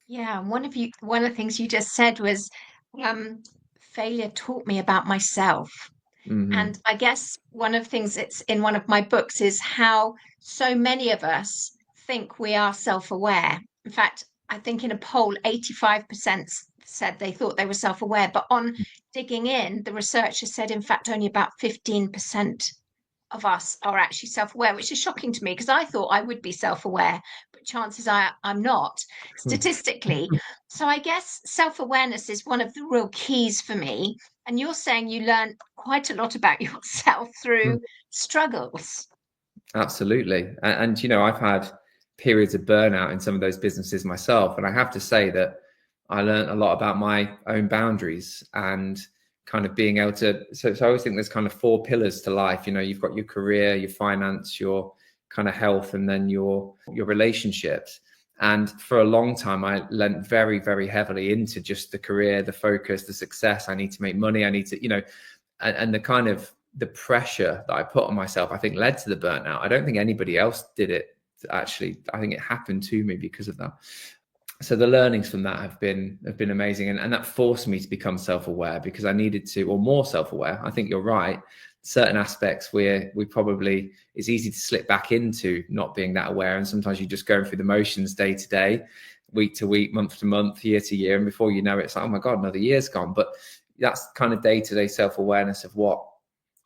Yeah, and one of the things you just said was um, failure taught me about myself. And Hmm. I guess one of the things that's in one of my books is how so many of us think we are self-aware. In fact, I think in a poll, 85% said they thought they were self-aware, but on digging in, the researchers said, in fact, only about 15% of us are actually self-aware, which is shocking to me because I thought I would be self-aware, but chances are I'm not statistically. So I guess self-awareness is one of the real keys for me. And you're saying you learn quite a lot about yourself through struggles. Absolutely. I've had periods of burnout in some of those businesses myself. And I have to say that I learned a lot about my own boundaries and kind of being able to. So I always think there's kind of four pillars to life. You've got your career, your finance, your kind of health, and then your relationships. And for a long time, I lent very, very heavily into just the career, the focus, the success. I need to make money. I need to, and the kind of the pressure that I put on myself, I think led to the burnout. I don't think anybody else did it actually. I think it happened to me because of that. So the learnings from that have been amazing, and that forced me to become self-aware because I needed to, or more self-aware. I think you're right. Certain aspects where we probably it's easy to slip back into not being that aware, and sometimes you're just going through the motions day to day, week to week, month to month, year to year, and before you know it, it's like, oh my god, another year's gone. But that's kind of day-to-day self-awareness of what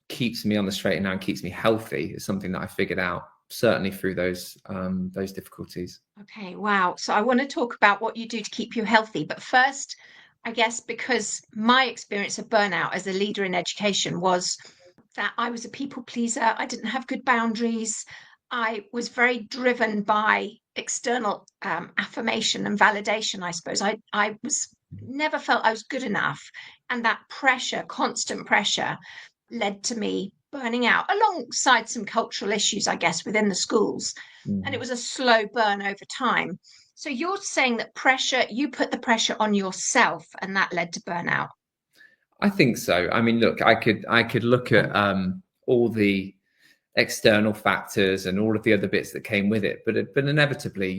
keeps me on the straight and narrow and keeps me healthy is something that I figured out certainly through those difficulties. Okay, wow. So I want to talk about what you do to keep you healthy. But first, I guess because my experience of burnout as a leader in education was that I was a people pleaser. I didn't have good boundaries. I was very driven by external affirmation and validation, I suppose. I was never felt I was good enough. And that pressure, constant pressure, led to me burning out alongside some cultural issues, I guess, within the schools. And it Mm. was a slow burn over time. So you're saying that pressure, you put the pressure on yourself and that led to burnout. I think so. I mean, look, I could look at all the external factors and all of the other bits that came with it, but inevitably,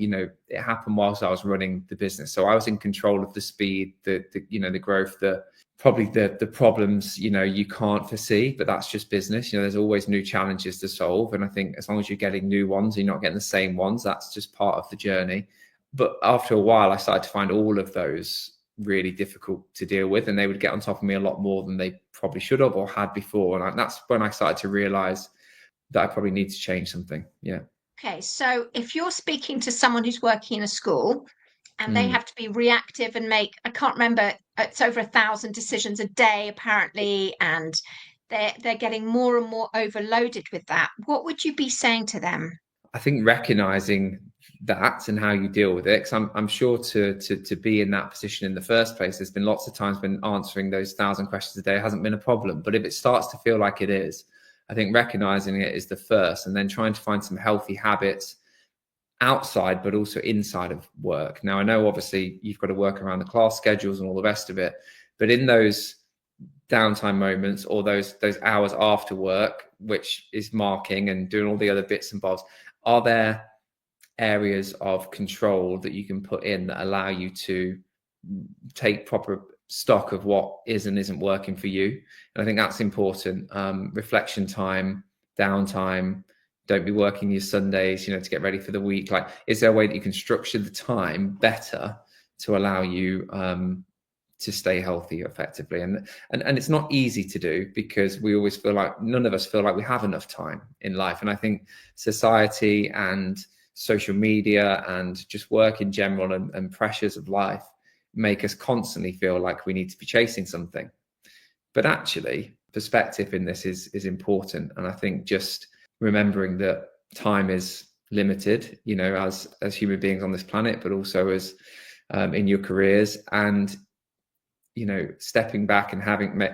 it happened whilst I was running the business. So I was in control of the speed, the growth, the problems, you can't foresee, but that's just business. There's always new challenges to solve, and I think as long as you're getting new ones, you're not getting the same ones. That's just part of the journey. But after a while, I started to find all of those really difficult to deal with, and they would get on top of me a lot more than they probably should have or had before. And that's when I started to realize that I probably need to change something. Yeah. Okay, so if you're speaking to someone who's working in a school and they Mm. have to be reactive and make, I can't remember, it's over 1,000 decisions a day apparently, and they're getting more and more overloaded with that. What would you be saying to them? I think recognizing that and how you deal with it, because I'm sure to be in that position in the first place, there's been lots of times when answering those 1,000 questions a day hasn't been a problem. But if it starts to feel like it is, I think recognizing it is the first, and then trying to find some healthy habits outside, but also inside of work. Now, I know obviously you've got to work around the class schedules and all the rest of it, but in those downtime moments or those hours after work, which is marking and doing all the other bits and bobs, are there areas of control that you can put in that allow you to take proper stock of what is and isn't working for you? And I think that's important. Reflection time, downtime. Don't be working your Sundays, to get ready for the week. Like, is there a way that you can structure the time better to allow you to stay healthy effectively? And it's not easy to do because we always feel like none of us feel like we have enough time in life. And I think society and social media and just work in general and pressures of life make us constantly feel like we need to be chasing something. But actually, perspective in this is important. And I think just remembering that time is limited, as human beings on this planet, but also as in your careers, and stepping back and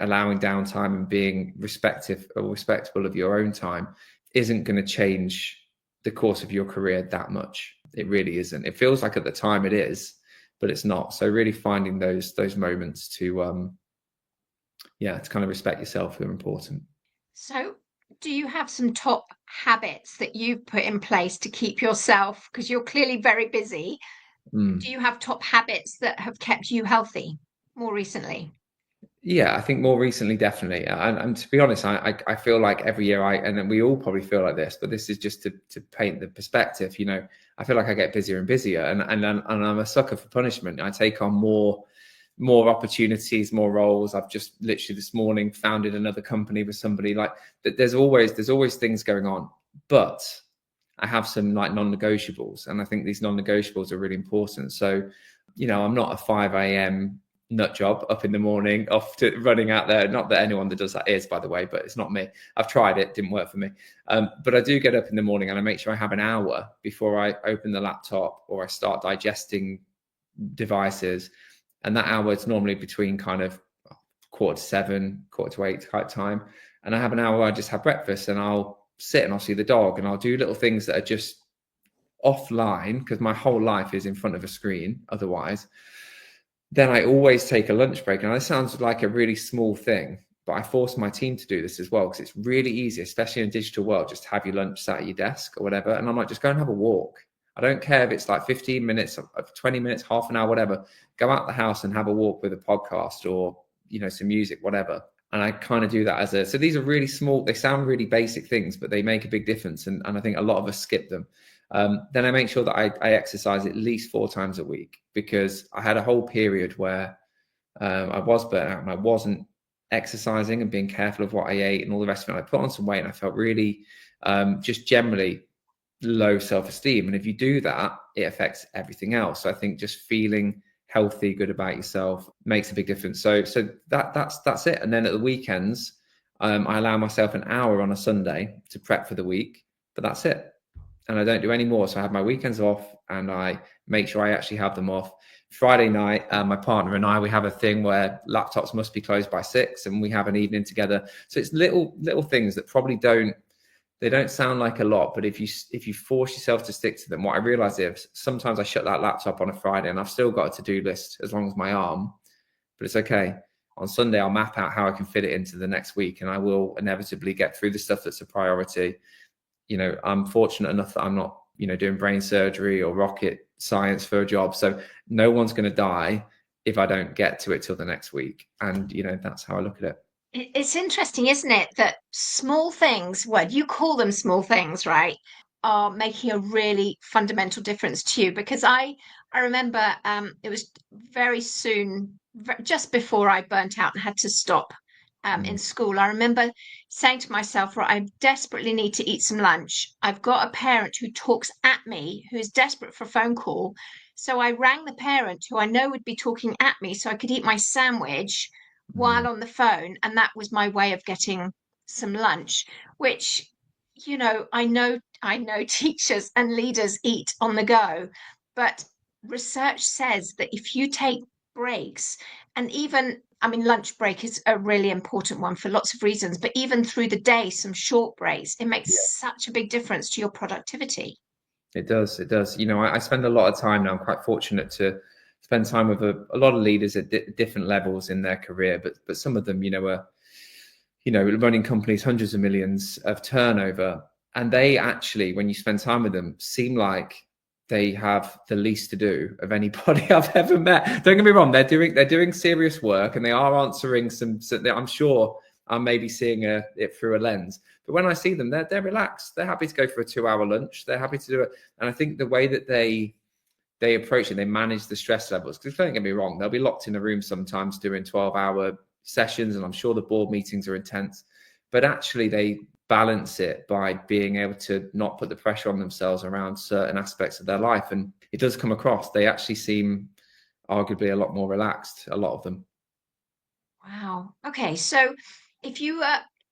allowing downtime and being respectful of your own time isn't going to change the course of your career that much. It really isn't. It feels like at the time it is, but it's not. So really finding those moments to kind of respect yourself are important. So, do you have some top habits that you've put in place to keep yourself, because you're clearly very busy, Mm. Do you have top habits that have kept you healthy more recently? Yeah, I think more recently, definitely. And to be honest, I feel like every year and then we all probably feel like this, but this is just to paint the perspective. I feel like I get busier and busier, and I'm a sucker for punishment. I take on more opportunities, more roles. I've just literally this morning founded another company with somebody. Like that. There's always things going on, but I have some like non-negotiables, and I think these non-negotiables are really important. So, I'm not a 5 a.m. nut job up in the morning off to running out there. Not that anyone that does that is, by the way, but it's not me. I've tried it, didn't work for me. But I do get up in the morning and I make sure I have an hour before I open the laptop or I start digesting devices. And that hour is normally between kind of 7:15, 7:45 type time. And I have an hour where I just have breakfast and I'll sit and I'll see the dog and I'll do little things that are just offline because my whole life is in front of a screen otherwise. Then I always take a lunch break. And that sounds like a really small thing, but I force my team to do this as well because it's really easy, especially in a digital world, just to have your lunch sat at your desk or whatever. And I'm like, just go and have a walk. I don't care if it's like 15 minutes, 20 minutes, half an hour, whatever. Go out the house and have a walk with a podcast or, some music, whatever. And I kind of do that so these are really small, they sound really basic things, but they make a big difference. And I think a lot of us skip them. Then I make sure that I exercise at least 4 times a week because I had a whole period where I was burnt out and I wasn't exercising and being careful of what I ate and all the rest of it. I put on some weight and I felt really just generally low self-esteem. And if you do that, it affects everything else. So I think just feeling healthy, good about yourself makes a big difference. So that's it. And then at the weekends, I allow myself an hour on a Sunday to prep for the week, but that's it. And I don't do any more. So I have my weekends off and I make sure I actually have them off. Friday night, my partner and I, we have a thing where laptops must be closed by 6 and we have an evening together. So it's little things that probably don't sound like a lot, but if you force yourself to stick to them, what I realize is sometimes I shut that laptop on a Friday and I've still got a to-do list as long as my arm, but it's okay. On Sunday, I'll map out how I can fit it into the next week and I will inevitably get through the stuff that's a priority. I'm fortunate enough that I'm not, doing brain surgery or rocket science for a job. So no one's going to die if I don't get to it till the next week. And, that's how I look at it. It's interesting, isn't it, that small things, well, you call them small things, right, are making a really fundamental difference to you. Because I remember it was very soon, just before I burnt out and had to stop in school. I remember saying to myself, right, I desperately need to eat some lunch. I've got a parent who talks at me, who is desperate for a phone call. So I rang the parent who I know would be talking at me so I could eat my sandwich while on the phone. And that was my way of getting some lunch, which, I know teachers and leaders eat on the go, but research says that if you take breaks, and even, I mean, lunch break is a really important one for lots of reasons, but even through the day, some short breaks, it makes such a big difference to your productivity. It does. I spend a lot of time now. I'm quite fortunate to spend time with a lot of leaders at different levels in their career, but some of them, are, running companies, hundreds of millions of turnover. And they actually, when you spend time with them, seem like they have the least to do of anybody I've ever met. Don't get me wrong, they're doing serious work and they are answering some I'm sure I'm maybe seeing it through a lens. But when I see them, they're relaxed. They're happy to go for a 2-hour lunch. They're happy to do it. And I think the way that they approach it, they manage the stress levels. Because don't get me wrong, they'll be locked in a room sometimes doing 12-hour sessions, and I'm sure the board meetings are intense. But actually, they balance it by being able to not put the pressure on themselves around certain aspects of their life. And it does come across. They actually seem arguably a lot more relaxed, a lot of them. Wow. Okay. So if you,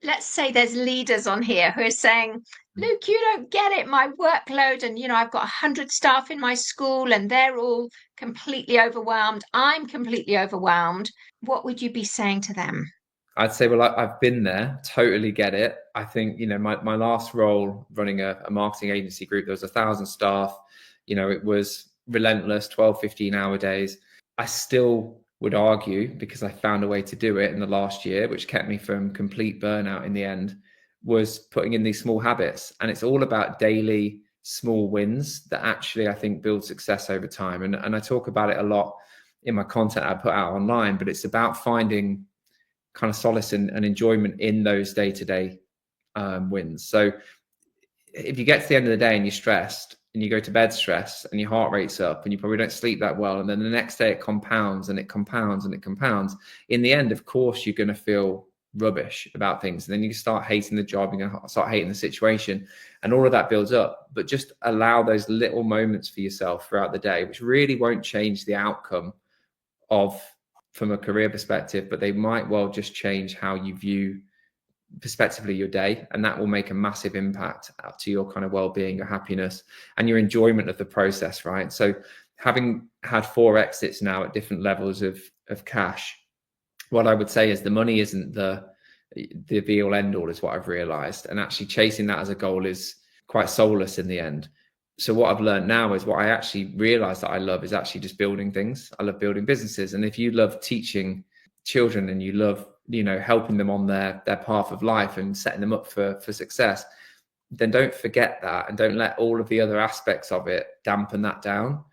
let's say there's leaders on here who are saying, Luke, you don't get it, my workload. And, I've got 100 staff in my school and they're all completely overwhelmed. I'm completely overwhelmed. What would you be saying to them? I'd say, well, I've been there, totally get it. I think, my last role running a marketing agency group, there was 1,000 staff, it was relentless, 12, 15-hour days. I still would argue, because I found a way to do it in the last year, which kept me from complete burnout in the end, was putting in these small habits. And it's all about daily small wins that actually I think build success over time. And I talk about it a lot in my content I put out online, but it's about finding kind of solace and enjoyment in those day-to-day wins. So if you get to the end of the day and you're stressed and you go to bed stressed and your heart rate's up and you probably don't sleep that well, and then the next day it compounds and it compounds and it compounds, in the end, of course, you're going to feel rubbish about things. And then you start hating the job, you're going to start hating the situation, and all of that builds up. But just allow those little moments for yourself throughout the day, which really won't change the outcome from a career perspective, but they might well just change how you view perspectively your day, and that will make a massive impact to your kind of well-being, your happiness, and your enjoyment of the process, right? So having had 4 exits now at different levels of cash, what I would say is the money isn't the be all end all, is what I've realized, and actually chasing that as a goal is quite soulless in the end. So what I've learned now is what I actually realized that I love is actually just building things. I love building businesses. And if you love teaching children and you love, helping them on their path of life and setting them up for success, then don't forget that, and don't let all of the other aspects of it dampen that down.